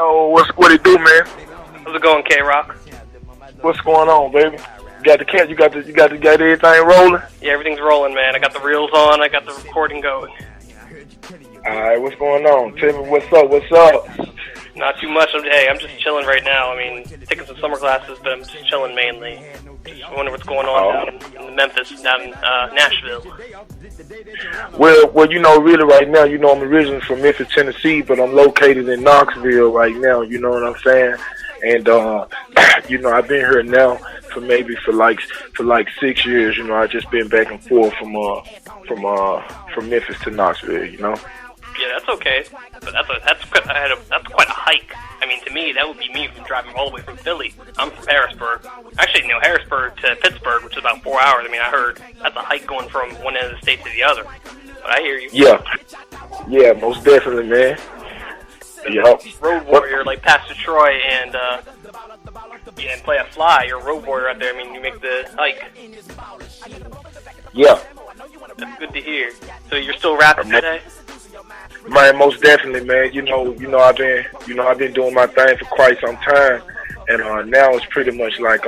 Yo, what it do, man? How's it going, K-Rock? What's going on, baby? You got the cat? You got everything rolling? Yeah, everything's rolling, man. I got the reels on. I got the recording going. All right, what's going on? Tell me what's up. What's up? Not too much. I'm just chilling right now. I mean, taking some summer classes, but I'm just chilling mainly. Just wonder what's going on down in Memphis, down in Nashville. Well, you know, really right now, you know, I'm originally from Memphis, Tennessee, but I'm located in Knoxville right now. You know what I'm saying? And you know, I've been here now for like 6 years. You know, I just been back and forth from Memphis to Knoxville. You know. Yeah, that's okay, but that's quite a hike. I mean, to me, that would be me from driving all the way from Philly. I'm from Harrisburg. Actually, no, Harrisburg to Pittsburgh, which is about 4 hours. I mean, I heard that's a hike going from one end of the state to the other. But I hear you. Yeah, most definitely, man. Yeah. Road warrior like Pastor Troy and play a fly. You're a road warrior out there. I mean, you make the hike. Yeah. That's good to hear. So you're still rapping today? Man, most definitely, man. You know, I've been doing my thing for quite some time, and now it's pretty much like,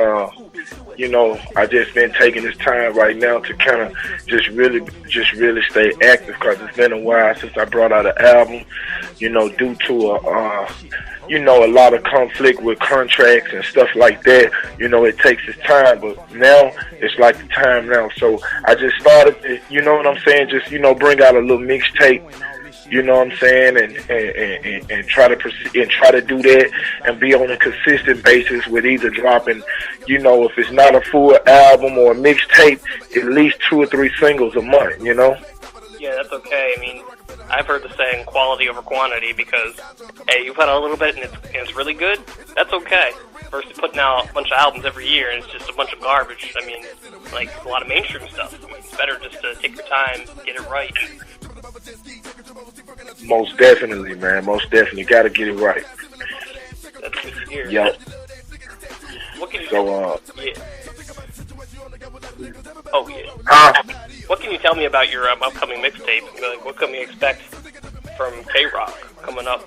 you know, I just been taking this time right now to kind of just really stay active, because it's been a while since I brought out an album. You know, due to a lot of conflict with contracts and stuff like that. You know, it takes its time, but now it's like the time now. So I just started to, you know what I'm saying, just, you know, bring out a little mixtape. You know what I'm saying, and try to do that and be on a consistent basis with either dropping, you know, if it's not a full album or a mixtape, at least 2 or 3 singles a month. You know. Yeah, that's okay. I mean, I've heard the saying quality over quantity, because hey, you put out a little bit and it's really good. That's okay. Versus putting out a bunch of albums every year and it's just a bunch of garbage. I mean, like a lot of mainstream stuff. I mean, it's better just to take your time, get it right. Most definitely, man. Most definitely. Got to get it right. That's good to hear. Yep. What can you yeah. Oh, yeah. What can you tell me about your upcoming mixtape? Like, what can we expect from K-Rock coming up?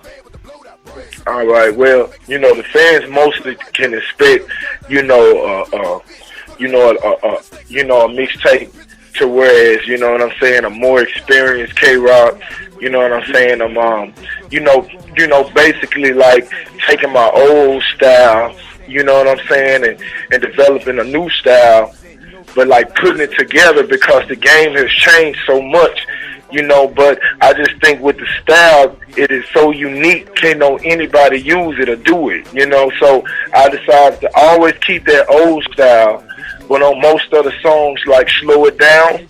All right. Well, you know, the fans mostly can expect, a mixtape, to whereas, you know what I'm saying, a more experienced K-Rock, you know what I'm saying, I'm, basically like taking my old style, you know what I'm saying, and developing a new style, but like putting it together, because the game has changed so much, you know, but I just think with the style, it is so unique, can't know anybody use it or do it, you know, so I decided to always keep that old style, but on most of the songs, like slow it down,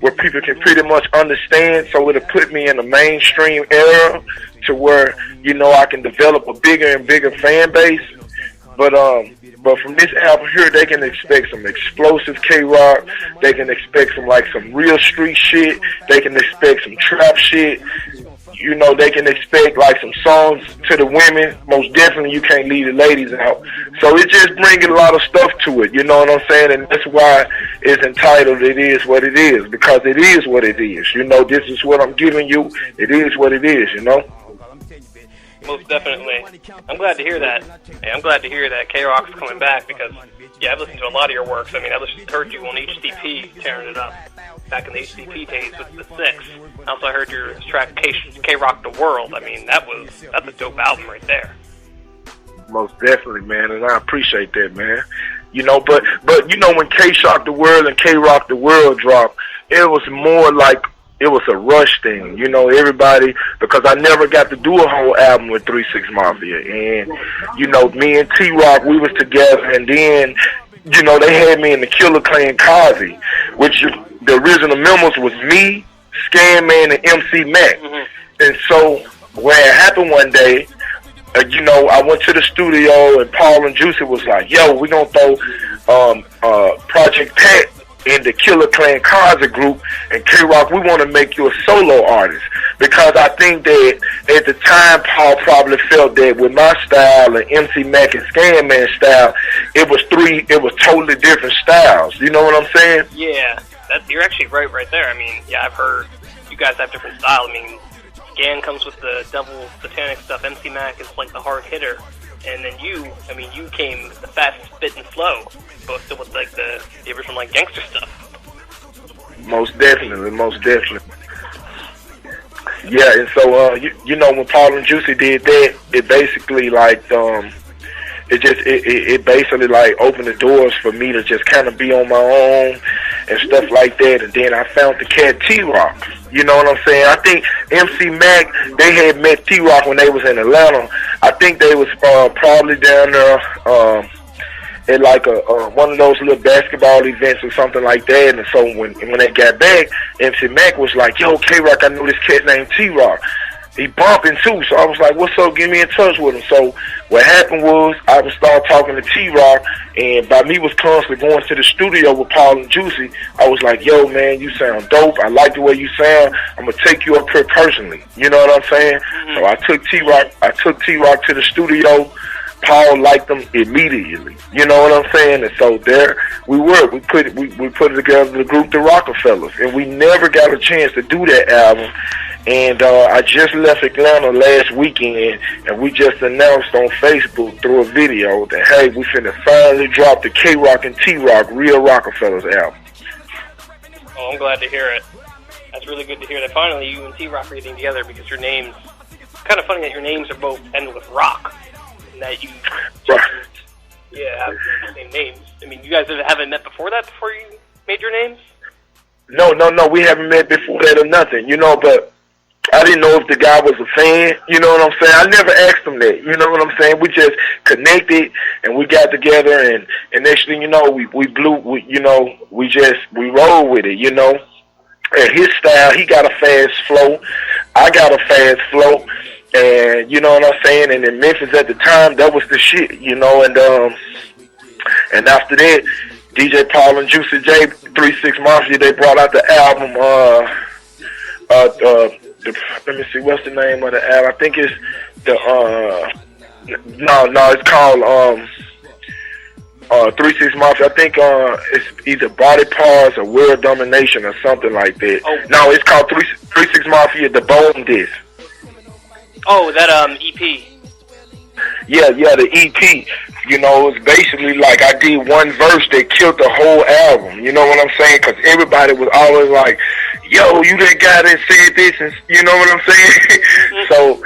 where people can pretty much understand, so it'll put me in the mainstream era to where, you know, I can develop a bigger and bigger fan base. But from this album here, they can expect some explosive K-Rock. They can expect some real street shit. They can expect some trap shit. You know, they can expect like some songs to the women. Most definitely, you can't leave the ladies out. So it just bringing a lot of stuff to it. You know what I'm saying? And that's why it's entitled "It Is What It Is," because it is what it is. You know, this is what I'm giving you. It is what it is. You know. Most definitely. I'm glad to hear that. Hey, I'm glad to hear that K-Rock's coming back, because, yeah, I've listened to a lot of your works. I mean, I heard you on HDP tearing it up back in the HDP days with the Six. I also heard your track K-Rock the World. I mean, that's a dope album right there. Most definitely, man, and I appreciate that, man. You know, but you know, when K-Shock the World and K-Rock the World dropped, it was more like it was a rush thing, you know, everybody, because I never got to do a whole album with 3 6 Mafia, and, you know, me and T-Rock, we was together, and then, you know, they had me in the Killer Clan Kazi, which the original members was me, Scanman, and MC Mac. And so when it happened one day, you know, I went to the studio, and Paul and Juicy was like, yo, we gonna throw Project Pat in the Killer Clan Kazi group, and K-Rock, we want to make you a solo artist, because I think that at the time Paul probably felt that with my style and MC Mac and Scanman style, it was totally different styles. You know what I'm saying? Yeah, you're actually right there. I mean, yeah, I've heard you guys have different styles. I mean, Gan comes with the double satanic stuff. MC Mac is like the hard hitter. And then you came the fast, spit, and flow, both with like the original like gangster stuff. Most definitely. Yeah, and so you know, when Paul and Juicy did that, it basically like it basically like opened the doors for me to just kind of be on my own and stuff like that. And then I found the cat T-Rock. You know what I'm saying? I think MC Mac, they had met T-Rock when they was in Atlanta. I think they was probably down there at like one of those little basketball events or something like that. And so when they got back, MC Mac was like, "Yo, K-Rock, I know this cat named T-Rock. He bumping too." So I was like, "What's up? Get me in touch with him." So what happened was I would start talking to T-Rock, and by me was constantly going to the studio with Paul and Juicy, I was like, "Yo, man, you sound dope. I like the way you sound. I'm gonna take you up here personally." You know what I'm saying? Mm-hmm. So I took T-Rock to the studio. Paul liked them immediately. You know what I'm saying? And so there we were. We put it together, the group, the Rockefellers, and we never got a chance to do that album. And I just left Atlanta last weekend, and we just announced on Facebook through a video that, hey, we finna finally drop the K-Rock and T-Rock Real Rockefellers album. Oh, I'm glad to hear it. That's really good to hear that finally you and T-Rock are getting together, because your names, kind of funny that your names are both end with rock, and that you just, have the same names. I mean, you guys haven't met before you made your names? No, we haven't met before that or nothing, you know, but I didn't know if the guy was a fan, you know what I'm saying? I never asked him that, you know what I'm saying? We just connected, and we got together, and next thing you know, we rolled with it, you know? And his style, he got a fast flow, I got a fast flow, and you know what I'm saying? And in Memphis at the time, that was the shit, you know? And after that, DJ Paul and Juicy J, 3-6 Mafia, they brought out the album, let me see, what's the name of the album? I think it's it's called 3-6 Mafia. I think it's either Body Parts or World Domination or something like that. Oh. No, it's called 3-6 Mafia, the Bone Disc. Oh, that EP. Yeah, the EP. You know, it's basically like I did one verse that killed the whole album. You know what I'm saying? Because everybody was always like, "Yo, you that guy that said this," and you know what I'm saying? So,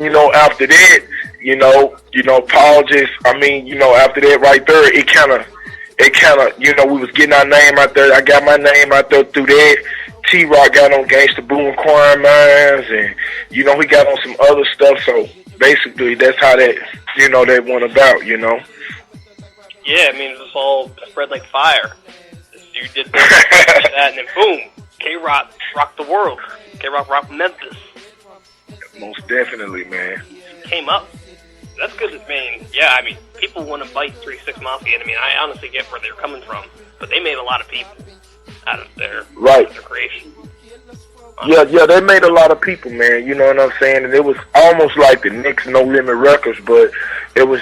you know, after that, you know, Paul just, after that right there, it kind of, you know, we was getting our name out there. I got my name out there through that. T-Rock got on Gangsta Boo and Inquiring Minds, and, you know, he got on some other stuff. So basically, that's how that, you know, that went about, you know. Yeah, I mean, it was all spread like fire. You did that, and then boom, K-Rock rocked the world. K-Rock rocked Memphis. Most definitely, man. Came up. That's good. I mean, people want to bite 3-6 Mafia. I mean, I honestly get where they're coming from, but they made a lot of people out of their creation. Yeah, they made a lot of people, man. You know what I'm saying? And it was almost like the next No Limit Records, but it was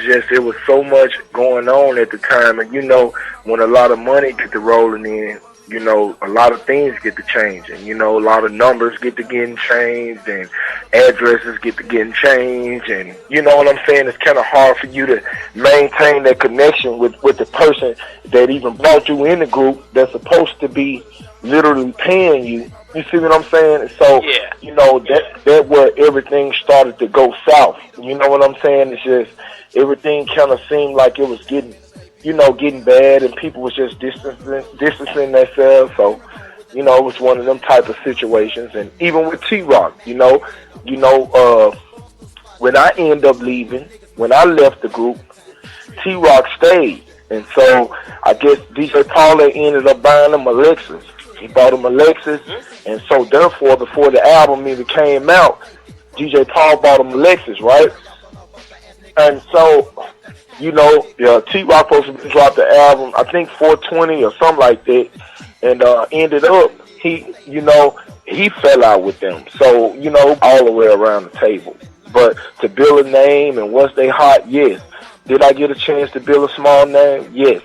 so much going on at the time. And, you know, when a lot of money get to rolling in, you know, a lot of things get to changing. You know, a lot of numbers get to getting changed, and addresses get to getting changed. And, you know what I'm saying? It's kind of hard for you to maintain that connection with the person that even brought you in the group that's supposed to be literally paying you. You see what I'm saying? So, you know, that where everything started to go south. You know what I'm saying? It's just everything kind of seemed like it was getting bad, and people was just distancing themselves. So, you know, it was one of them type of situations. And even with T-Rock, when I end up leaving, when I left the group, T-Rock stayed. And so I guess DJ Paula ended up buying him a Lexus. He bought him a Lexus, and so therefore, before the album even came out, DJ Paul bought him a Lexus, right? And so, you know, T-Rock supposed to drop the album, I think 420 or something like that, and ended up, he fell out with them. So, you know, all the way around the table. But to build a name and once they hot, yes. Did I get a chance to build a small name? Yes.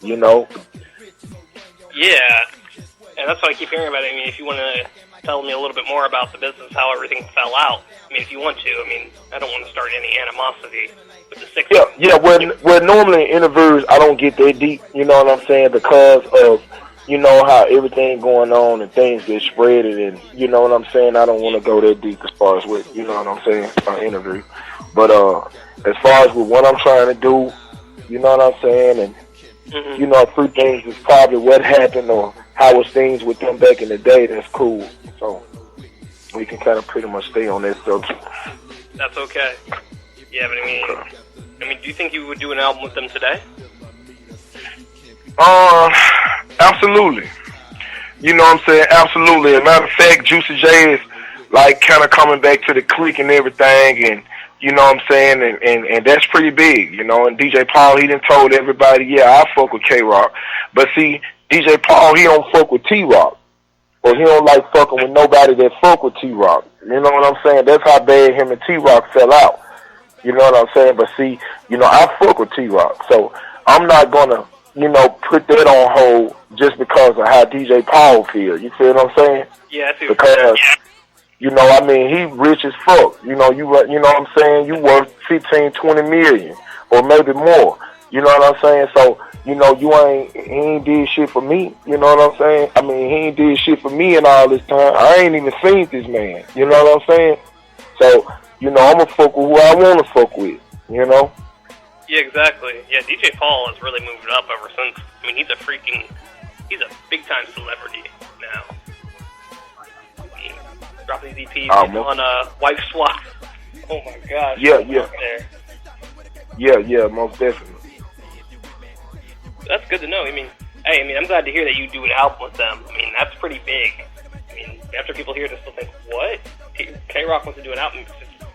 You know? Yeah. And that's what I keep hearing about. I mean, if you want to tell me a little bit more about the business, how everything fell out. I mean, if you want to. I mean, I don't want to start any animosity with the Sixers. Yeah. Well, normally in interviews, I don't get that deep, you know what I'm saying, because of, you know, how everything going on and things get spreaded, and, you know what I'm saying, I don't want to go that deep as far as with, you know what I'm saying, an interview. But as far as with what I'm trying to do, you know what I'm saying, and, you know, 3 things is probably what happened or how was things with them back in the day, that's cool. So we can kind of pretty much stay on that subject. That's okay. Yeah, but I mean, do you think you would do an album with them today? Absolutely. You know what I'm saying? Absolutely. As a matter of fact, Juicy J is like kind of coming back to the clique and everything, and you know what I'm saying, and that's pretty big, you know. And DJ Paul, he done told everybody, yeah, I fuck with K-Rock, but see, DJ Paul, he don't fuck with T-Rock, or he don't like fucking with nobody that fuck with T-Rock. You know what I'm saying? That's how bad him and T-Rock fell out. You know what I'm saying? But see, you know, I fuck with T-Rock, so I'm not gonna, you know, put that on hold just because of how DJ Paul feel. You feel what I'm saying? Yeah, I see. Because, you know, I mean, he rich as fuck. You know, you know what I'm saying? You worth 15, 20 million or maybe more. You know what I'm saying? So, you know, he ain't did shit for me. You know what I'm saying? I mean, he ain't did shit for me in all this time. I ain't even seen this man. You know what I'm saying? So, you know, I'm going to fuck with who I want to fuck with, you know? Yeah, exactly. Yeah, DJ Paul has really moved up ever since. I mean, he's a big-time celebrity now. I mean, dropping these EPs on Wife Swap. Oh, my gosh. Yeah. Yeah, most definitely. That's good to know. I mean, hey, I'm glad to hear that you do an album with them. I mean, that's pretty big. I mean, after people hear this, they'll think, what? K-Rock wants to do an album.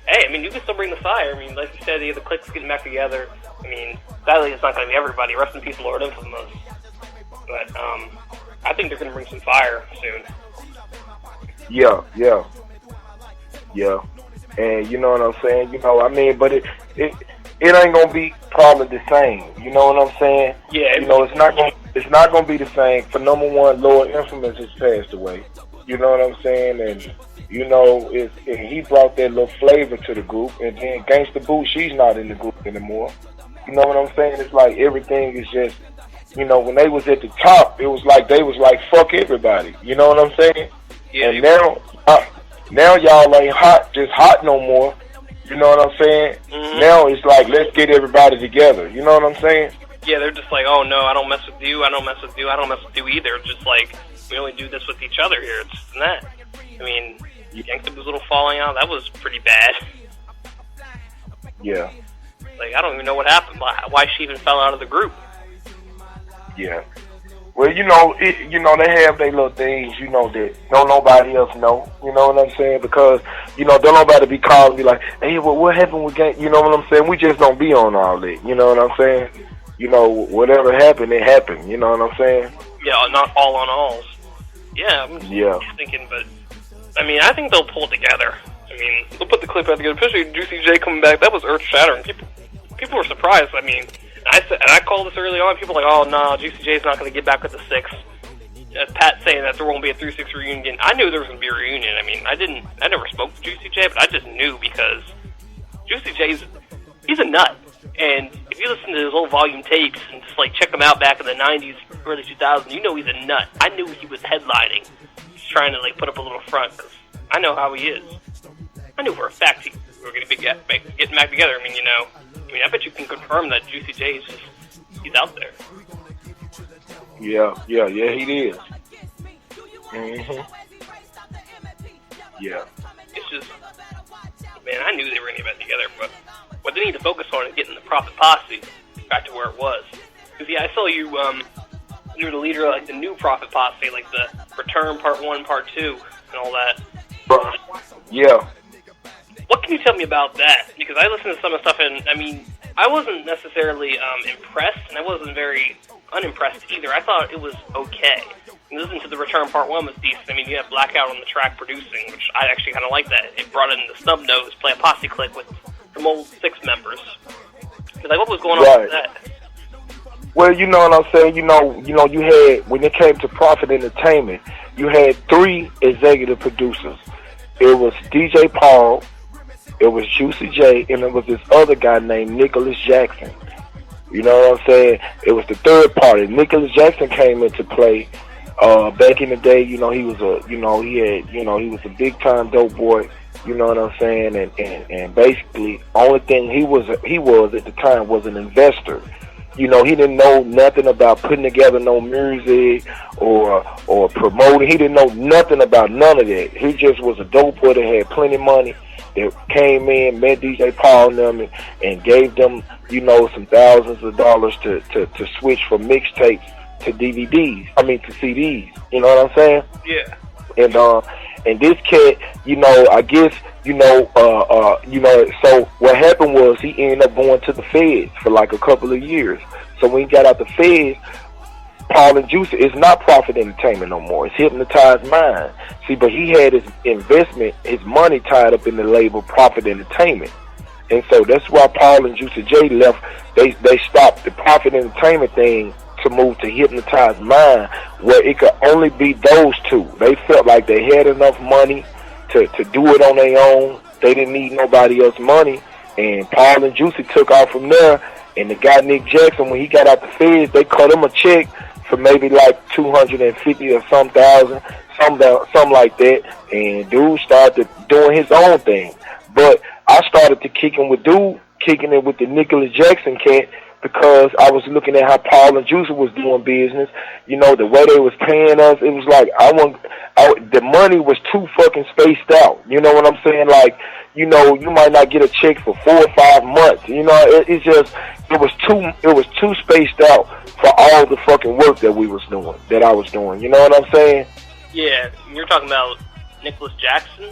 Hey, I mean, you can still bring the fire. I mean, like you said, the clique's getting back together. I mean, sadly, it's not going to be everybody. Rest in peace, Lord Infamous. But I think they're going to bring some fire soon. Yeah. And you know what I'm saying? You know, I mean, but it ain't going to be probably the same. You know what I'm saying? Yeah. You know, it's not going to be the same. For number one, Lord Infamous has passed away. You know what I'm saying? And you know, he brought that little flavor to the group, and then Gangsta Boo, she's not in the group anymore. You know what I'm saying? It's like everything is just, you know, when they was at the top, it was like they was like, fuck everybody. You know what I'm saying? Yeah. And now y'all ain't just hot no more. You know what I'm saying? Mm-hmm. Now it's like, let's get everybody together. You know what I'm saying? Yeah, they're just like, oh no, I don't mess with you, I don't mess with you, I don't mess with you either. It's just like, we only do this with each other here. It's just that. I mean, Gangsta Boo's little falling out, that was pretty bad. Yeah. Like, I don't even know what happened, why she even fell out of the group. Yeah. Well, you know, they have their little things, you know, that don't nobody else know. You know what I'm saying? Because, you know, don't nobody be calling me like, hey, well, what happened with Gang? You know what I'm saying? We just don't be on all that. You know what I'm saying? You know, whatever happened, it happened. You know what I'm saying? Yeah, not all on alls. Yeah, I'm just thinking, but I mean, I think they'll pull together. I mean, they'll put the clip out together, especially Juicy J coming back. That was earth-shattering. People were surprised. I mean, I called this early on. People were like, oh, no, Juicy J's not going to get back with the Six. Pat saying that there won't be a 3-6 reunion. I knew there was going to be a reunion. I mean, I never spoke to Juicy J, but I just knew because Juicy he's a nut. And if you listen to his old volume tapes and just, like, check him out back in the 90s, early 2000s, you know he's a nut. I knew he was headlining. He's trying to, like, put up a little front because I know how he is. I knew for a fact we were going to be getting back together. I mean, I bet you can confirm that Juicy J he's out there. Yeah, he is. Mm-hmm. Yeah. It's just, man, I knew they were going to get back together, but what they need to focus on is getting the Prophet Posse back to where it was. Because, yeah, I saw you were the leader of, like, the new Prophet Posse, like the Return Part 1, Part 2, and all that. Yeah. What can you tell me about that? Because I listened to some of the stuff, and, I mean, I wasn't necessarily impressed, and I wasn't very unimpressed either. I thought it was okay. And listening to the Return Part 1 was decent. I mean, you had Blackout on the track producing, which I actually kind of like that. It brought in the snub nose, play a posse click with some old Six members. Like, what was going on with that? Well, you know what I'm saying? You know, you had, when it came to Prophet Entertainment, you had 3 executive producers. It was DJ Paul, it was Juicy J, and it was this other guy named Nicholas Jackson. You know what I'm saying? It was the third party. Nicholas Jackson came into play. Back in the day, he was he was a big time dope boy. You know what I'm saying? And basically, only thing he was at the time was an investor. He didn't know nothing about putting together no music or promoting. He didn't know nothing about none of that. He just was a dope boy that had plenty of money, that came in, met DJ Paul and them, and gave them, some thousands of dollars to switch from mixtapes to DVDs. To CDs. You know what I'm saying? Yeah. And this cat, I guess, so what happened was he ended up going to the feds for like a couple of years. So when he got out the feds, Paul and Juicy, it's not Profit Entertainment no more. It's Hypnotized Mind. See, but he had his investment, his money tied up in the label Profit Entertainment. And so that's why Paul and Juicy J left. They stopped the Profit Entertainment thing to move to Hypnotized Mind, where it could only be those two. They felt like they had enough money to do it on their own. They didn't need nobody else's money. And Paul and Juicy took off from there. And the guy Nick Jackson, when he got out the feds, they cut him a check for maybe like $250 or some thousand, something like that. And dude started doing his own thing. But I started to kicking it with the Nicholas Jackson cat, because I was looking at how Paul and Juicy was doing business. The way they was paying us, it was like the money was too fucking spaced out. You know what I'm saying? Like, you might not get a check for 4 or 5 months. It was too spaced out for all the fucking work that I was doing. You know what I'm saying? Yeah, you're talking about Nicholas Jackson?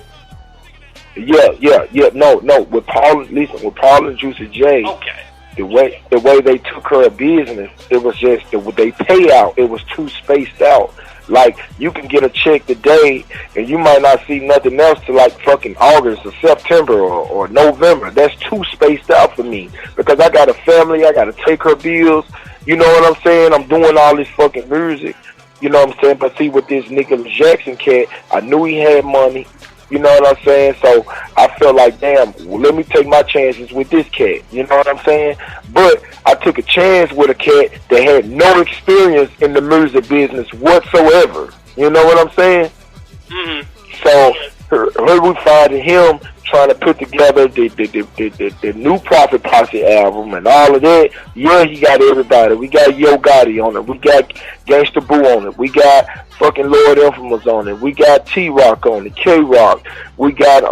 Yeah. No. With Paul and Juicy J. Okay. The way they took her business, it was just they payout. It was too spaced out. Like, you can get a check today, and you might not see nothing else till like fucking August or September or November. That's too spaced out for me, because I got a family. I got to take her bills. You know what I'm saying? I'm doing all this fucking music. You know what I'm saying? But see, with this Nicholas Jackson cat, I knew he had money. You know what I'm saying? So I felt like, damn, let me take my chances with this cat. You know what I'm saying? But I took a chance with a cat that had no experience in the music business whatsoever. You know what I'm saying? Mm-hmm. So her we finding him trying to put together the new Prophet Posse album and all of that. Yeah, he got everybody. We got Yo Gotti on it. We got Gangsta Boo on it. We got fucking Lord Infamous on it. We got T-Rock on it, K-Rock. We got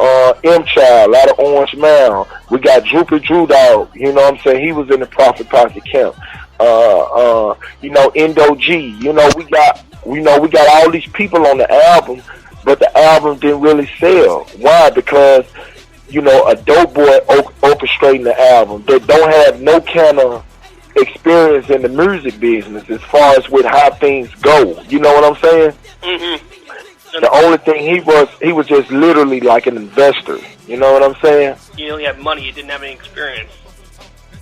M-Child out of Orange Mound. We got Droopy Drew Dog. You know what I'm saying? He was in the Prophet Posse camp. Endo G. We got all these people on the album, but the album didn't really sell. Why? Because, a dope boy orchestrating the album that don't have no kind of experience in the music business as far as with how things go. You know what I'm saying? Mm-hmm. The only thing he was just literally like an investor. You know what I'm saying? You only have money, you didn't have any experience.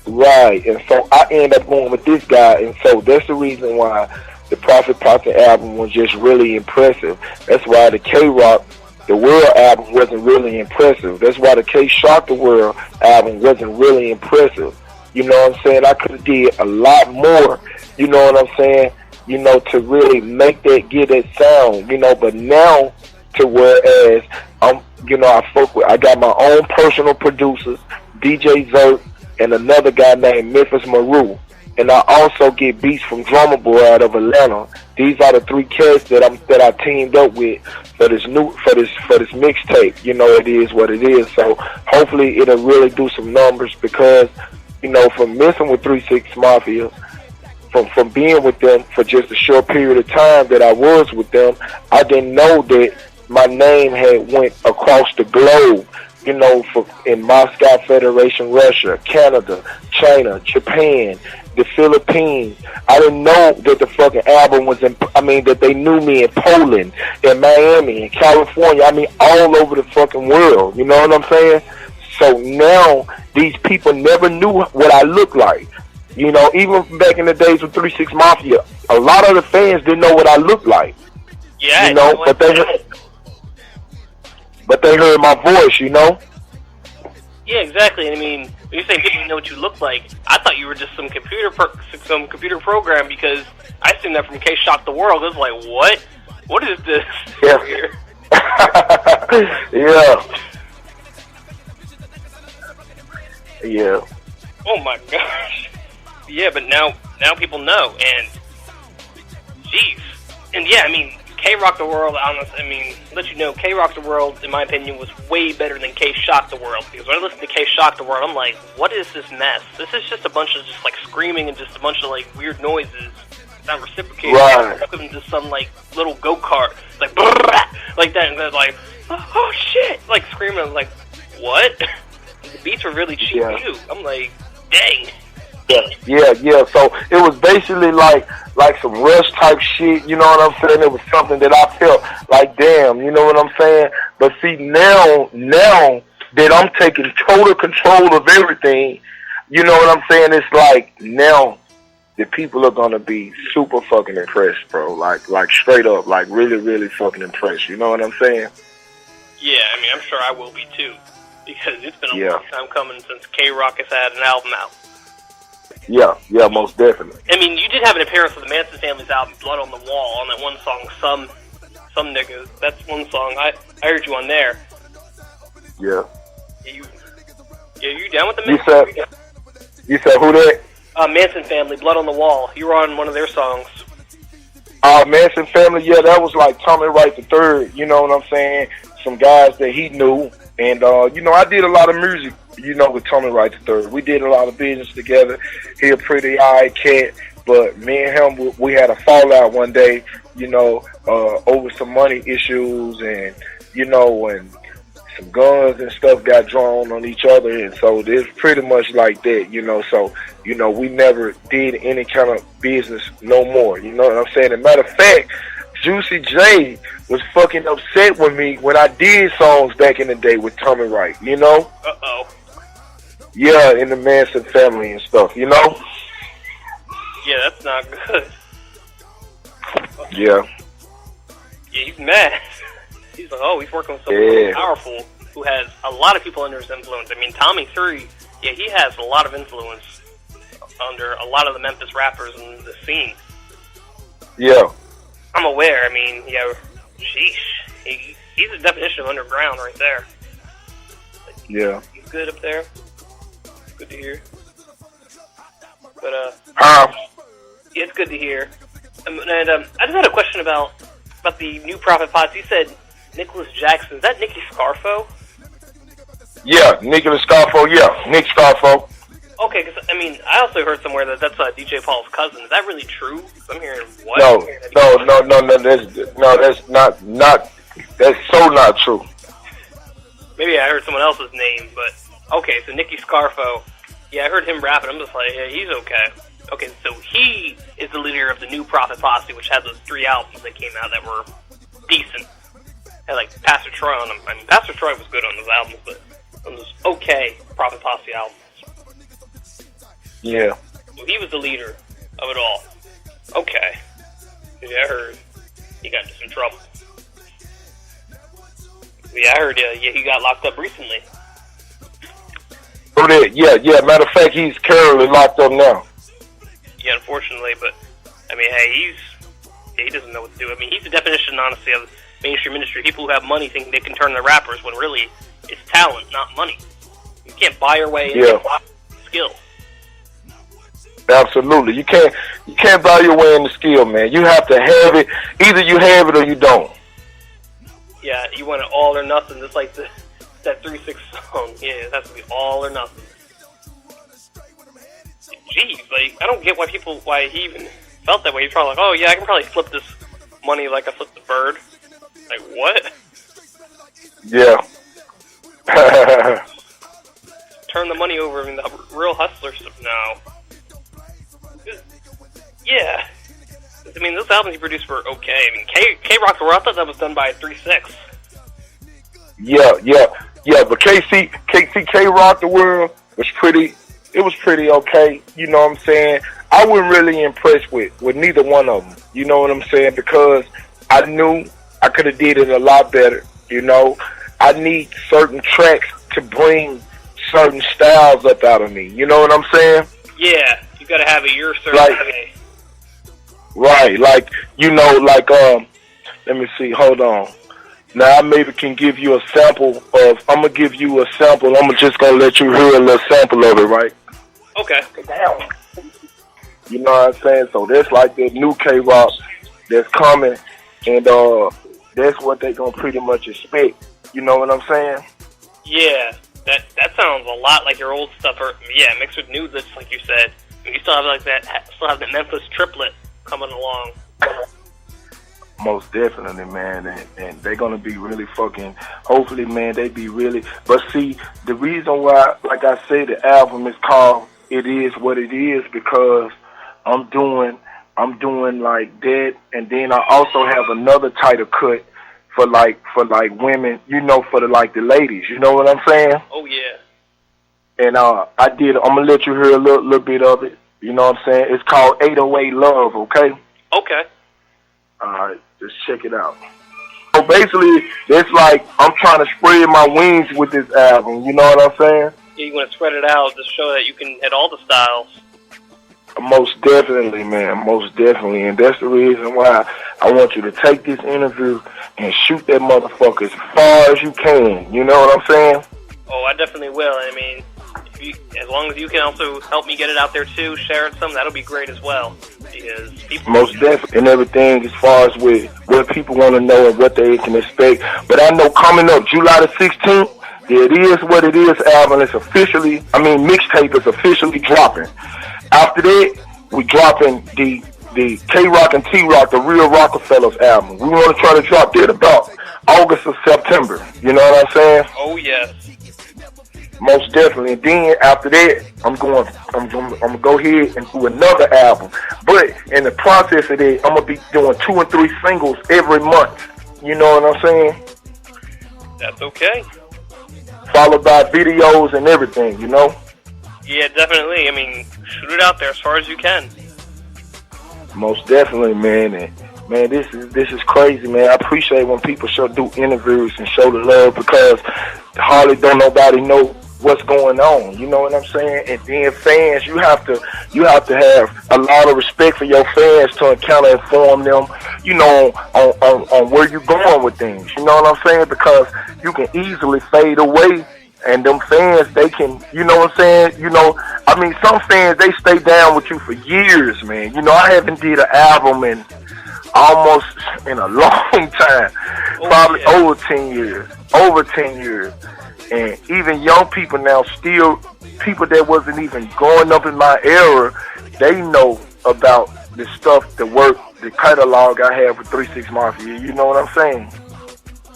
Right, and so I ended up going with this guy, and so that's the reason why the Prophet Posse album was just really impressive. That's why the K-Rock, the World album wasn't really impressive. That's why the K-Shock, the World album wasn't really impressive. You know what I'm saying? I could have did a lot more, you know what I'm saying, to really make that, get that sound, but now to whereas I got my own personal producers, DJ Zert, and another guy named Memphis Maru. And I also get beats from Drummer Boy out of Atlanta. These are the 3 cats that I teamed up with for this mixtape. It is what it is. So hopefully it'll really do some numbers, because from messing with 3-6 Mafia, from being with them for just a short period of time that I was with them, I didn't know that my name had went across the globe. In Moscow Federation, Russia, Canada, China, Japan, the Philippines. I didn't know that the fucking album was that they knew me in Poland, in Miami, in California. All over the fucking world. You know what I'm saying? So now these people never knew what I looked like. Even back in the days with 3-6 Mafia, a lot of the fans didn't know what I looked like. Yeah, you know, but they heard my voice, you know. Yeah, exactly. And I mean, when you're saying people didn't know what you looked like, I thought you were just some computer program because I seen that from K Shock the World. I was like, what? What is this? Yeah. Yeah. Yeah. Oh my gosh. Yeah, but now people know, and jeez. And yeah, I mean, K-Rock the World, let you know, K-Rock the World, in my opinion, was way better than K-Shock the World, because when I listen to K-Shock the World, I'm like, what is this mess? This is just a bunch of just, like, screaming and just a bunch of, like, weird noises. It's not reciprocated. Right. Into some, like, little go-kart, like, like that, and they're like, oh, shit, like, screaming. I'm like, what? The beats were really cheap, too. I'm like, dang. Yeah. So it was basically like some rush type shit, you know what I'm saying? It was something that I felt like, damn, you know what I'm saying? But see, now that I'm taking total control of everything, you know what I'm saying? It's like now the people are gonna be super fucking impressed, bro. Like straight up, like really, really fucking impressed. You know what I'm saying? Yeah, I mean, I'm sure I will be too, because it's been a long time coming since K-Rock has had an album out. Yeah, most definitely. I mean, you did have an appearance on the Manson Family's album, Blood on the Wall, on that one song, Some Niggas. That's one song. I heard you on there. Yeah. You down with the Manson? You said who that? Manson Family, Blood on the Wall. You were on one of their songs. Manson Family, yeah, that was like Tommy Wright III, you know what I'm saying? Some guys that he knew. And, you know, I did a lot of music, you know, with Tommy Wright III. We did a lot of business together. He a pretty eye cat, but me and him, we had a fallout one day, you know, over some money issues and, you know, and some guns and stuff got drawn on each other. And so it's pretty much like that, you know. So, you know, we never did any kind of business no more, you know what I'm saying? As a matter of fact, Juicy J was fucking upset with me when I did songs back in the day with Tommy Wright, you know? Uh-oh. Yeah, in the Manson Family and stuff, you know? Yeah, that's not good. Yeah. Yeah, he's mad. He's like, oh, he's working with someone really powerful who has a lot of people under his influence. I mean, Tommy 3, yeah, he has a lot of influence under a lot of the Memphis rappers in the scene. Yeah. I'm aware. I mean, yeah, sheesh. He's the definition of underground right there. Yeah. He's good up there. Good to hear. But, yeah, it's good to hear. And I just had a question about the New Prophet Posse. You said Nicholas Jackson. Is that Nicky Scarfo? Yeah, Nicholas Scarfo, yeah. Nick Scarfo. Okay, because, I mean, I also heard somewhere that that's DJ Paul's cousin. Is that really true? I'm hearing what? No, that's not, that's so not true. Maybe I heard someone else's name, but, okay, so Nicky Scarfo, yeah, I heard him rapping. I'm just like, yeah, he's okay. Okay, so he is the leader of the New Prophet Posse, which has those 3 albums that came out that were decent. Had, like, Pastor Troy on them. I mean, Pastor Troy was good on those albums, but on those okay Prophet Posse albums. Yeah. So he was the leader of it all. Okay. Yeah, I heard he got into some trouble. Yeah, I heard he got locked up recently. Oh, yeah. Matter of fact, he's currently locked up now. Yeah, unfortunately, but, I mean, hey, he doesn't know what to do. I mean, he's the definition, honestly, of mainstream industry. People who have money think they can turn the rappers when really it's talent, not money. You can't buy your way into skill. Absolutely. You can't buy your way in the skill, man. You have to have it. Either you have it or you don't. Yeah, you want it all or nothing. It's like that 3-6 song. Yeah, it has to be all or nothing. Jeez, like, I don't get why he even felt that way. He's probably like, oh yeah, I can probably flip this money like I flipped the bird. Like, what? Yeah. Turn the money over. I mean, the real hustler stuff now. Yeah. I mean, those albums he produced were okay. I mean, K-Rock the World, I thought that was done by 3-6. Yeah. But K-Rock the World was pretty okay. You know what I'm saying? I wasn't really impressed with neither one of them. You know what I'm saying? Because I knew I could have did it a lot better. You know, I need certain tracks to bring certain styles up out of me. You know what I'm saying? Yeah, you gotta have a your certain way. Right, like, you know, like, let me see, hold on. Now I maybe can give you a sample of, I'm going to give you a sample, I'm just going to let you hear a little sample of it, right? Okay. You know what I'm saying? So that's like that new K-Rock that's coming, and that's what they going to pretty much expect. You know what I'm saying? Yeah, that sounds a lot like your old stuff, or, yeah, mixed with new, just like you said. You still have like that, still have the Memphis triplet coming along. Most definitely, man, and they're gonna be really fucking. Hopefully, man, they be really. But see, the reason why, like I said, the album is called "It Is What It Is" because I'm doing like that, and then I also have another title cut for like women, you know, for the ladies. You know what I'm saying? Oh yeah. And I'm gonna let you hear a little bit of it. You know what I'm saying? It's called 808 Love. Okay. Okay. All right, just check it out. So basically, it's like I'm trying to spread my wings with this album. You know what I'm saying? Yeah, you want to spread it out to show that you can hit all the styles. Most definitely, man. Most definitely. And that's the reason why I want you to take this interview and shoot that motherfucker as far as you can. You know what I'm saying? Oh, I definitely will. I mean, as long as you can also help me get it out there too, share it some, that'll be great as well. Because people most definitely, and everything as far as with what people want to know and what they can expect. But I know coming up July the 16th, the It Is What It Is album is officially, mixtape is officially dropping. After that, we dropping the K-Rock and T-Rock, the Real Rockefellers album. We want to try to drop that about August or September. You know what I'm saying? Oh yes. Most definitely. And then after that, I'm gonna go ahead and do another album. But in the process of that, I'm gonna be doing 2 and 3 singles every month. You know what I'm saying? That's okay. Followed by videos and everything, you know? Yeah, definitely. I mean, shoot it out there as far as you can. Most definitely, man. And man, this is crazy, man. I appreciate when people do interviews and show the love because hardly don't nobody know what's going on. You know what I'm saying? And then fans, you have to have a lot of respect for your fans to kind of inform them, you know, on where you're going with things. You know what I'm saying? Because you can easily fade away. And them fans, they can, you know what I'm saying? You know, some fans, they stay down with you for years, man. You know, I haven't did an album in almost in a long time, probably over 10 years. And even young people now, still people that wasn't even growing up in my era, they know about the stuff, the work, the catalog I have with 3-6 Mafia. You know what I'm saying?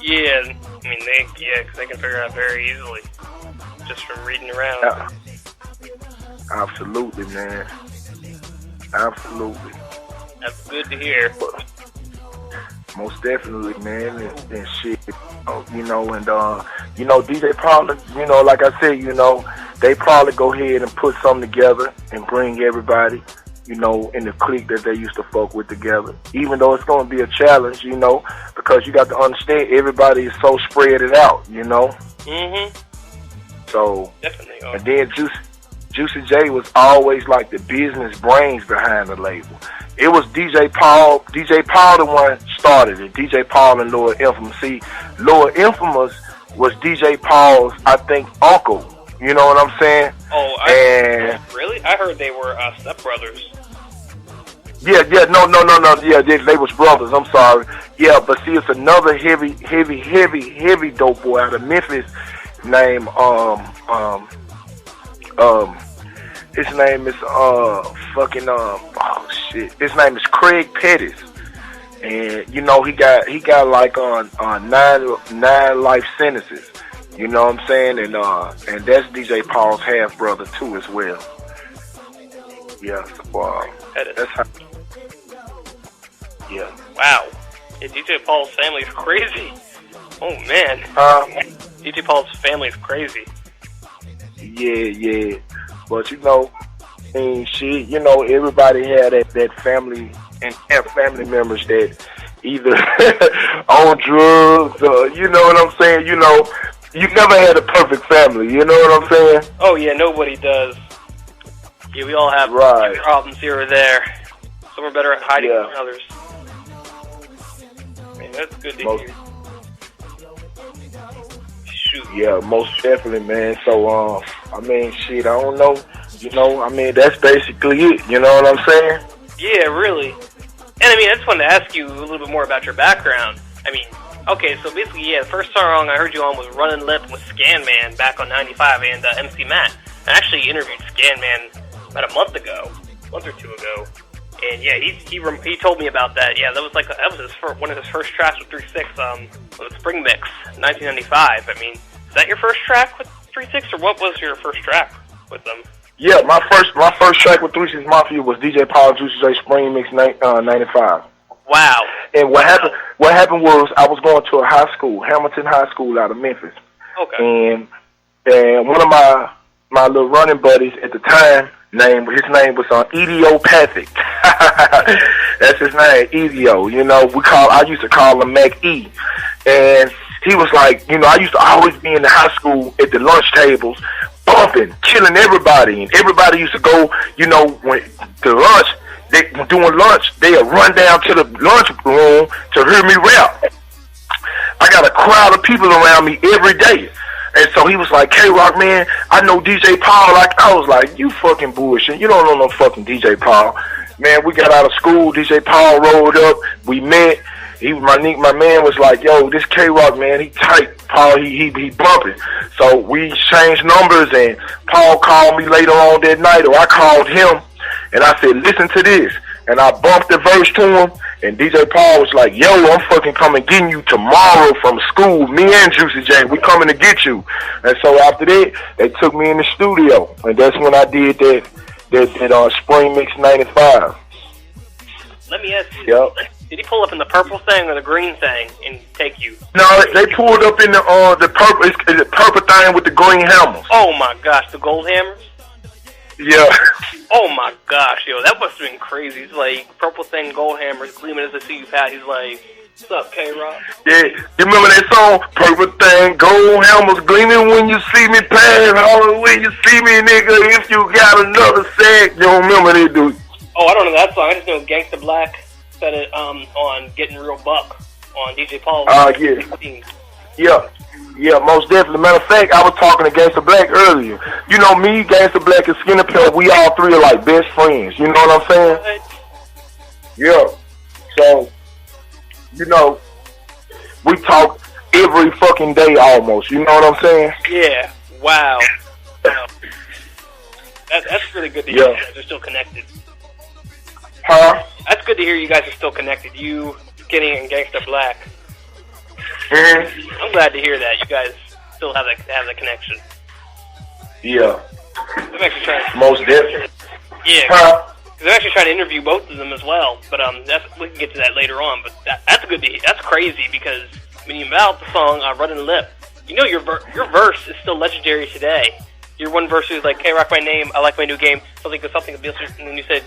Yeah, because they can figure it out very easily just from reading around. Absolutely, man. Absolutely. That's good to hear. Most definitely, man, and shit. You know, and you know, DJ probably, you know, like I said, you know, they probably go ahead and put something together and bring everybody, you know, in the clique that they used to fuck with together. Even though it's going to be a challenge, you know, because you got to understand everybody is so spread it out, you know. Mhm. So, definitely. And then Juicy J was always like the business brains behind the label. It was DJ Paul the one started it. DJ Paul and Lord Infamous. See, Lord Infamous was DJ Paul's, I think, uncle. You know what I'm saying? Oh, really? I heard they were stepbrothers. Yeah, no. Yeah, they was brothers. I'm sorry. Yeah, but see, it's another heavy dope boy out of Memphis named his name is his name is Craig Pettis, and you know he got like on 9 life sentences. You know what I'm saying? And that's DJ Paul's half brother too as well. Yeah, so, that's how. Yeah. Wow. Yeah, DJ Paul's family is crazy. Oh man. DJ Paul's family is crazy. Yeah. But you know, shit, you know, everybody had that family and family members that either on drugs or, you know what I'm saying? You know, you never had a perfect family, you know what I'm saying? Oh, yeah, nobody does. Yeah, we all have problems here or there. Some are better at hiding than others. Man, that's good to hear. Shoot. Yeah, most definitely, man. So, I mean, shit, I don't know. You know, I mean, that's basically it. You know what I'm saying? Yeah, really. And, I mean, I just wanted to ask you a little bit more about your background. I mean, okay, so basically, yeah, the first song I heard you on was Runnin' Lip with Scan Man back on 95 and MC Matt. I actually interviewed Scan Man about a month or two ago. And yeah, he told me about that. Yeah, that was one of his first tracks with 3-6 with Spring Mix, 1995. I mean, is that your first track with 3-6, or what was your first track with them? Yeah, my first track with 3-6 Mafia was DJ Paul Juicy J Spring Mix 95. Wow. And what happened was I was going to a high school, Hamilton High School out of Memphis. Okay. And one of my little running buddies at the time, his name was Idiopathic. That's his name, Idio. You know, I used to call him Mac E. And he was like, you know, I used to always be in the high school at the lunch tables, bumping, killing everybody. And everybody used to go, you know, when to lunch, doing lunch, they'd run down to the lunch room to hear me rap. I got a crowd of people around me every day. And so he was like, K-Rock, man, I know DJ Paul. I was like, you fucking bullshit. You don't know no fucking DJ Paul. Man, we got out of school. DJ Paul rolled up. We met. My man was like, yo, this K-Rock, man, he tight. Paul, he bumping. So we exchanged numbers, and Paul called me later on that night, or I called him, and I said, listen to this. And I bumped the verse to him, and DJ Paul was like, yo, I'm fucking coming getting you tomorrow from school. Me and Juicy J, we coming to get you. And so after that, they took me in the studio, and that's when I did that Spring Mix 95. Let me ask you, did he pull up in the purple thing or the green thing and take you? No, they pulled up in the purple, is it purple thing with the green hammers. Oh my gosh, the gold hammers? Yeah. Oh my gosh, yo, that must have been crazy. He's like, purple thing, gold hammers, gleaming as I see you, Pat. He's like, what's up, K-Rock? Yeah, you remember that song? Purple thing, gold hammers, gleaming when you see me pass, holler when you see me, nigga, if you got another sack. You don't remember that, dude? Oh, I don't know that song. I just know Gangsta Black said it on Getting Real Buck on DJ Paul. Yeah. Yeah, most definitely. Matter of fact, I was talking to Gangsta Black earlier. You know me, Gangsta Black, and Skinny Pimp, we all three are like best friends. You know what I'm saying? What? Yeah. So, you know, we talk every fucking day almost. You know what I'm saying? Yeah. Wow. That's really good to hear you guys are still connected. Huh? That's good to hear you guys are still connected. You, Skinny, and Gangsta Black. Mm-hmm. I'm glad to hear that. You guys still have the connection. Yeah. I'm actually trying. Most definitely. Yeah. Huh? Because I'm actually trying to interview both of them as well. But we can get to that later on. But that's good to hear. That's crazy because when you about the song "Running Lip," you know your verse is still legendary today. Your one verse is like, "K-Rock, my name, I like my new game." Something, and then you said,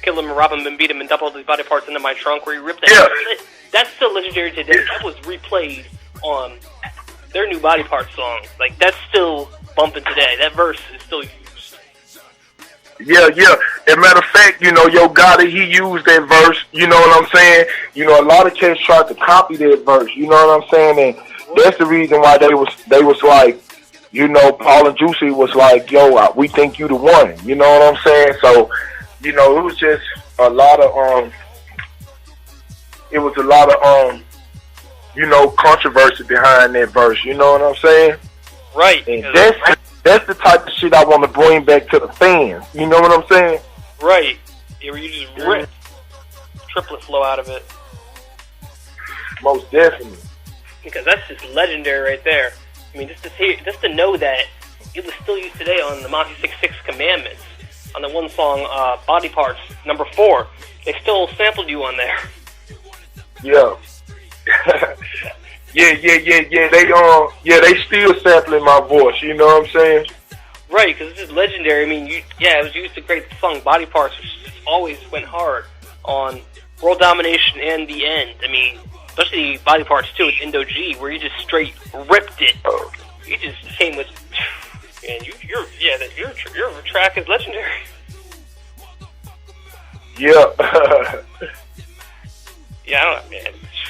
"Kill him and rob him and beat him and dump all these body parts into my trunk," where you ripped that. Yeah. That's still legendary today. That was replayed on their new Body Parts song. Like, that's still bumping today. That verse is still used. Yeah. As a matter of fact, you know, Yo Gotti, he used that verse. You know what I'm saying? You know, a lot of cats tried to copy that verse. You know what I'm saying? And that's the reason why they was like, you know, Paul and Juicy was like, yo, we think you the one. You know what I'm saying? So, you know, it was just a lot of you know, controversy behind that verse. You know what I'm saying? Right. And that's the type of shit I want to bring back to the fans. You know what I'm saying? Right. Yeah, where you just rip triplet flow out of it. Most definitely. Because that's just legendary right there. I mean, just to know that it was still used today on the Monty 66 Commandments, on the one song, Body Parts, number 4. They still sampled you on there. Yeah. Yeah. They still sampling my voice. You know what I'm saying? Right, because this is legendary. I mean, it was used to create the song Body Parts, which just always went hard on world domination and the end. I mean, especially body parts too with Indo G, where he just straight ripped it. He just came with, man, your track is legendary. Yeah. Yeah,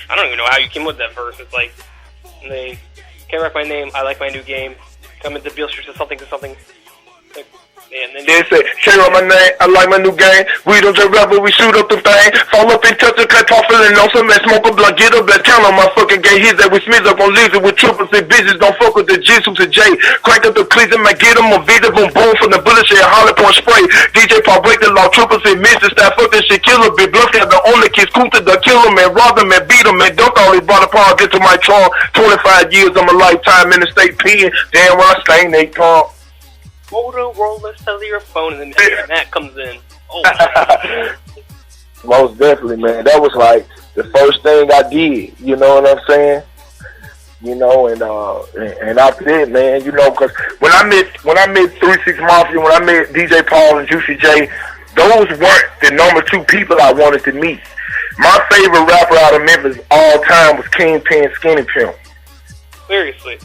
I don't even know how you came with that verse. It's like, they can't rock my name, I like my new game. Come into Beale Street to something. Like, and then they say, say on my name, I like my new game. We don't just rap, but we shoot up the thing. Fall up and touch the cut off, feeling awesome, and smoke a blunt, get up that town on my fucking gay. Hits that we smears up on laser with triples and bitches. Don't fuck with the Jesus and J. Crank up the cleats and get them a Vita, boom, boom, from the bullet shit, Holly Point spray. DJ Paul break the law, triples and misses, that fuck this shit, kill a bit. Bluff got the only kids, cool to the kill him, and rob him, and beat him, and dunk all his brought apart, get to my charm. 25 years of my lifetime in the state pen. Damn, when I stain, they come. Motorola cellular phone, and then that comes in. Oh, most definitely, man. That was like the first thing I did. You know what I'm saying? You know, and after that, man, you know, because when I met 3 6 Mafia, when I met DJ Paul and Juicy J, those weren't the number 2 people I wanted to meet. My favorite rapper out of Memphis all time was Kingpin Skinny Pimp. Seriously.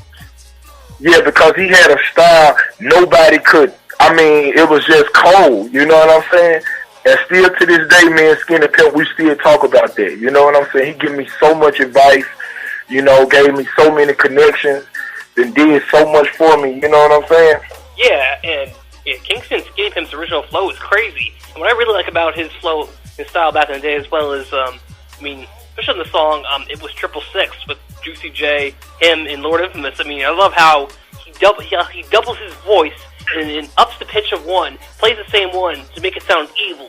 Yeah, because he had a style nobody could. I mean, it was just cold. You know what I'm saying? And still to this day, man, Skinny Pimp, we still talk about that. You know what I'm saying? He gave me so much advice, you know, gave me so many connections, and did so much for me. You know what I'm saying? Yeah, and Kingston Skinny Pimp's original flow is crazy. And what I really like about his flow, his style back in the day as well is, I mean, especially in the song, it was 666 with Juicy J, him, and Lord Infamous. I mean, I love how he doubles his voice and ups the pitch of one, plays the same one to make it sound evil.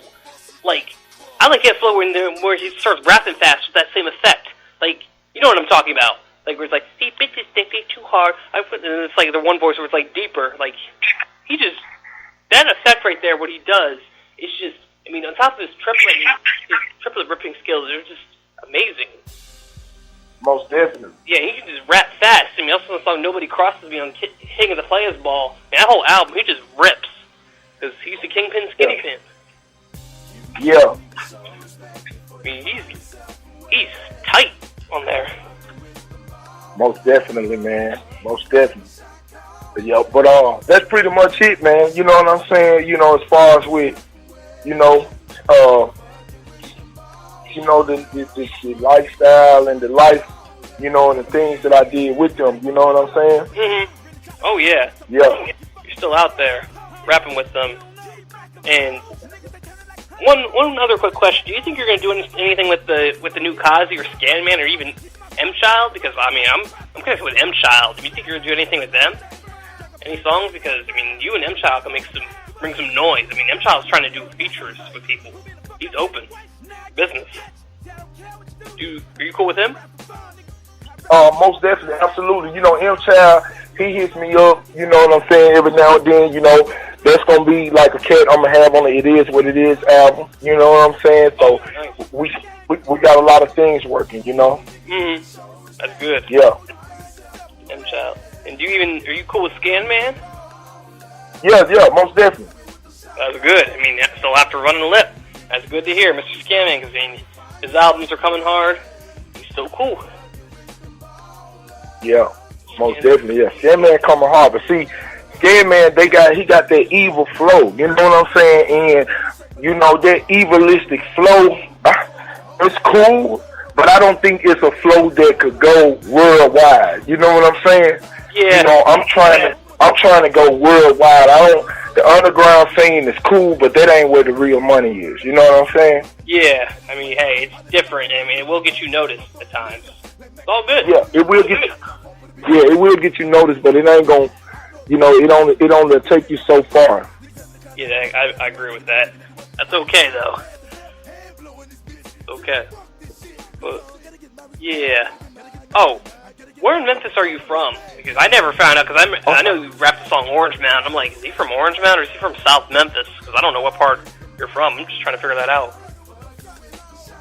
Like, I like that flow where he starts rapping fast with that same effect. Like, you know what I'm talking about. Like, where it's like, these bitches think they too hard. And it's like the one voice where it's like deeper. Like, he just, that effect right there, what he does, it's just, I mean, on top of his triplet ripping skills, they're just amazing. Most definitely. Yeah, he can just rap fast. I mean, also the song Nobody Crosses Me on King of the Players Ball. And that whole album, he just rips. Because he's the Kingpin Skinny Pimp. Yeah. I mean, he's tight on there. Most definitely, man. Most definitely. But that's pretty much it, man. You know what I'm saying? You know, as far as with, you know, the lifestyle and the life, you know, and the things that I did with them. You know what I'm saying? Mm-hmm. Oh, yeah. Yeah. You're still out there rapping with them. And one other quick question. Do you think you're going to do anything with the new Kazi or Scanman or even M-Child? Because, I mean, I'm connected with M-Child. Do you think you're going to do anything with them? Any songs? Because, I mean, you and M-Child can bring some noise. I mean, M-Child's trying to do features with people. He's open. Business. Are you cool with him? Most definitely, absolutely. You know, M-Child, he hits me up, you know what I'm saying, every now and then, you know, that's going to be like a cat I'm going to have on the It Is What It Is album, you know what I'm saying? So, nice. we got a lot of things working, you know? Mm-hmm. That's good. Yeah. M-Child. And are you cool with Scanman? Yeah, most definitely. That's good. I mean, still after running the lip. That's good to hear, Mr. Scanman, because I mean, his albums are coming hard. He's still cool. Yeah, most definitely, yeah. Scanman coming hard, but see, Scanman, he got that evil flow, you know what I'm saying? And, you know, that evilistic flow, it's cool, but I don't think it's a flow that could go worldwide, you know what I'm saying? Yeah. You know, I'm trying to go worldwide. The underground scene is cool, but that ain't where the real money is, you know what I'm saying? Yeah, I mean, hey, it's different. I mean, it will get you noticed at times. It's all good. Yeah, it will get you noticed, but it ain't gonna, you know, it only take you so far. Yeah, I agree with that. That's okay though. Okay. But, yeah. Oh, where in Memphis are you from? Because I never found out. Because I know you rapped the song Orange Mound. I'm like, is he from Orange Mound or is he from South Memphis? Because I don't know what part you're from. I'm just trying to figure that out.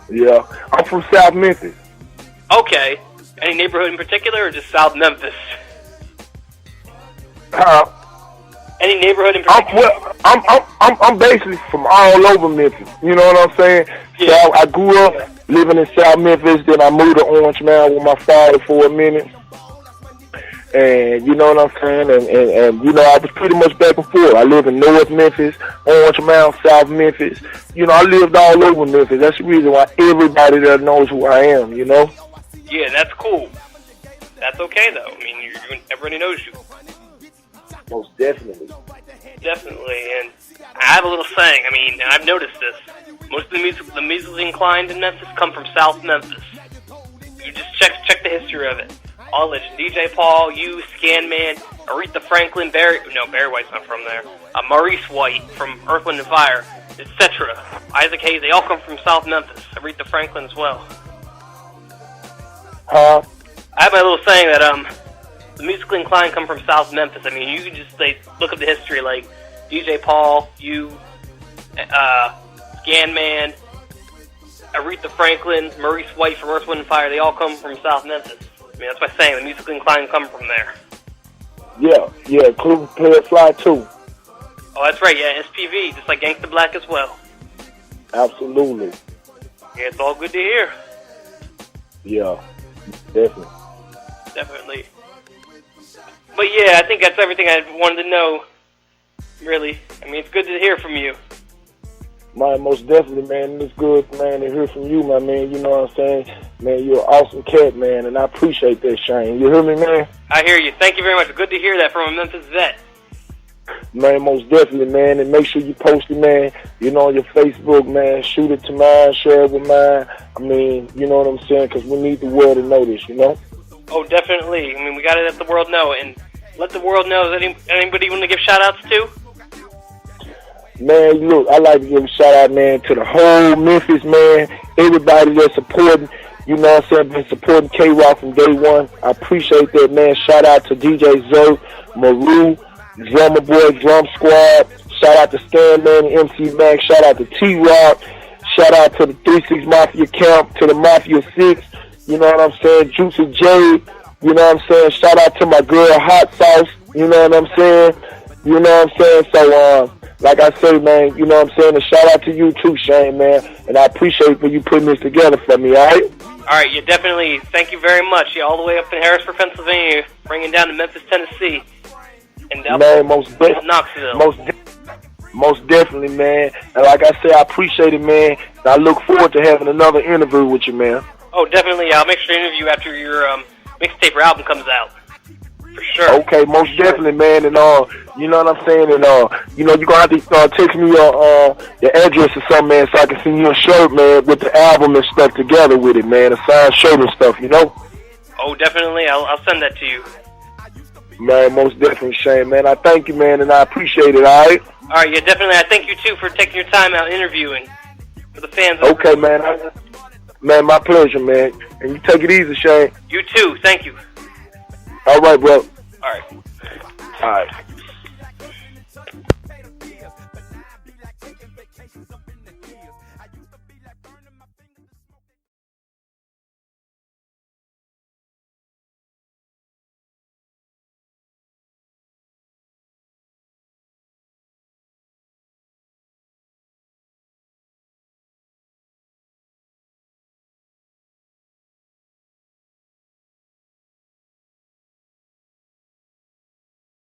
Yeah, I'm from South Memphis. Okay. Any neighborhood in particular, or just South Memphis? Any neighborhood in particular? I'm basically from all over Memphis. You know what I'm saying? Yeah. So I grew up living in South Memphis. Then I moved to Orange Mound with my father for a minute. And you know what I'm saying? And you know, I was pretty much back and forth. I live in North Memphis, Orange Mound, South Memphis. You know, I lived all over Memphis. That's the reason why everybody there knows who I am, you know? Yeah, that's cool. That's okay, though. I mean, everybody knows you. Most definitely. Definitely. And I have a little saying. I mean, and I've noticed this. Most of the musically inclined in Memphis come from South Memphis. You just check the history of it. All legend. DJ Paul, you, Scanman, Aretha Franklin, Barry White's not from there. Maurice White from Earth, Wind & Fire, etc. Isaac Hayes, they all come from South Memphis. Aretha Franklin as well. I have my little saying that the musically inclined come from South Memphis. I mean, you can just look up the history, like DJ Paul, you, Scanman, Aretha Franklin, Maurice White from Earth, Wind & Fire, they all come from South Memphis. I mean, that's my saying. The musically inclined come from there. Yeah, Cleveland Player Fly too. Oh, that's right. Yeah, SPV, just like Gangsta Black as well. Absolutely. Yeah, it's all good to hear. Yeah, definitely. Definitely. But yeah, I think that's everything I wanted to know. Really, I mean, it's good to hear from you. Man, most definitely, man. It's good, man, to hear from you, my man. You know what I'm saying? Man, you're an awesome cat, man, and I appreciate that, Shane. You hear me, man? I hear you. Thank you very much. Good to hear that from a Memphis vet. Man, most definitely, man. And make sure you post it, man. You know, on your Facebook, man. Shoot it to mine, share it with mine. I mean, you know what I'm saying? Because we need the world to know this, you know? Oh, definitely. I mean, we got to let the world know. And let the world know. Is anybody want to give shout-outs to? Man, look, I like to give a shout-out, man, to the whole Memphis, man. Everybody that's supporting, you know what I'm saying, been supporting K-Rock from day one. I appreciate that, man. Shout-out to DJ Zerk, Maru, Drummer Boy, Drum Squad. Shout-out to Scanman and MC Max. Shout-out to T-Rock. Shout-out to the 3-6 Mafia Camp, to the Mafia 6. You know what I'm saying? Juicy J. You know what I'm saying? Shout-out to my girl, Hot Sauce. You know what I'm saying? You know what I'm saying? So, like I say, man, you know what I'm saying? A shout out to you too, Shane, man. And I appreciate for you putting this together for me, all right? All right, yeah, definitely. Thank you very much. Yeah, all the way up in Harrisburg, Pennsylvania, bringing down to Memphis, Tennessee. And up man, most Knoxville. Most definitely, man. And like I say, I appreciate it, man. And I look forward to having another interview with you, man. Oh, definitely. I'll make sure to interview after your mixtape or album comes out. For sure. Okay, most definitely, man, and you know what I'm saying, and you know, you're gonna have to text me your address or something, man, so I can send you a shirt, man, with the album and stuff together with it, man, a signed shirt and stuff, you know. Oh, definitely, I'll send that to you. Man, most definitely, Shane, man. I thank you, man, and I appreciate it. All right. All right, yeah, definitely. I thank you too for taking your time out interviewing for the fans. Okay, man. Man, my pleasure, man. And you take it easy, Shane. You too. Thank you. All right, bro. All right. All right.